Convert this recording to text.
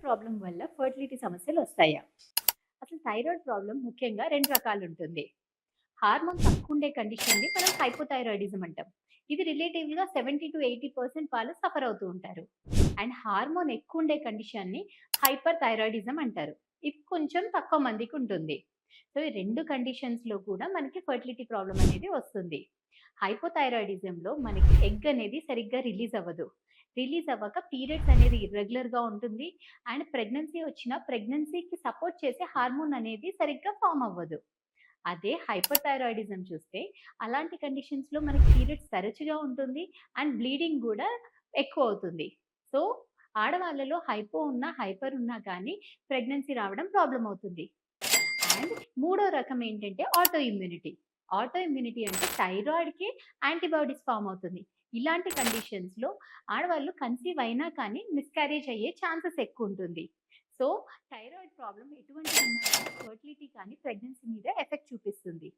Problem వల్ల fertility సమస్యలు వస్తాయా? అసలు థైరాయిడ్ ప్రాబ్లమ్ ముఖ్యంగా 2 రకాలుంటుంది. హార్మోన్ తక్కువుండే కండిషన్‌ని మనం హైపోథైరాయిడిజం అంటాం. ఇది రిలేటివ్‌గా 70-80% వాళ్ళు సఫర్ అవుతూ ఉంటారు. అండ్ హార్మోన్ ఎక్కువుండే కండిషన్‌ని హైపర్ థైరాయిడిజం అంటారు. ఇది కొంచెం తక్కువ మందికుంటుంది. సో, ఈ 2 కండిషన్స్‌లో కూడా మనకి ఫర్టిలిటీ ప్రాబ్లమ్ అనేది వస్తుంది. హైపోథైరాయిడిజంలో మనకి ఎగ్ అనేది సరిగ్గా రిలీజ్ అవ్వదు. రిలీజ్ అవ్వక పీరియడ్స్ అనేది ఇర్రెగ్యులర్‌గా ఉంటుంది. అండ్ ప్రెగ్నెన్సీ వచ్చినా ప్రెగ్నెన్సీకి సపోర్ట్ చేసే హార్మోన్ అనేది సరిగ్గా ఫార్మ్ అవ్వదు. అదే హైపర్‌థైరాయిడిజం చూస్తే అలాంటి కండిషన్స్‌లో మనకి పీరియడ్స్ తరచుగా ఉంటుంది. అండ్ బ్లీడింగ్ గూడా ఎక్కువవుతుంది. సో, ఆడవాళ్ళలో హైపో ఉన్నా, హైపర్ ఉన్నా కానీ ప్రెగ్నెన్సీ రావడం ప్రాబ్లమ్ అవుతుంది. అండ్ మూడో రకం ఏంటంటే ఆటో ఇమ్యూనిటీ. ఆటో ఇమ్యూనిటీ అంటే థైరాయిడ్‌కి యాంటీబాడీస్ ఫార్మ్ అవుతుంది. ఇలాంటి కండిషన్స్‌లో ఆడవాళ్ళు కన్సీవ్ అయినా కానీ మిస్‌క్యారేజ్ అయ్యే ఛాన్సెస్ ఎక్కువుంటుంది. సో, థైరాయిడ్ ప్రాబ్లమ్ ఎటువంటిదున్నా కానీ ఫర్టిలిటీ కానీ ప్రెగ్నెన్సీ మీద ఎఫెక్ట్ చూపిస్తుంది.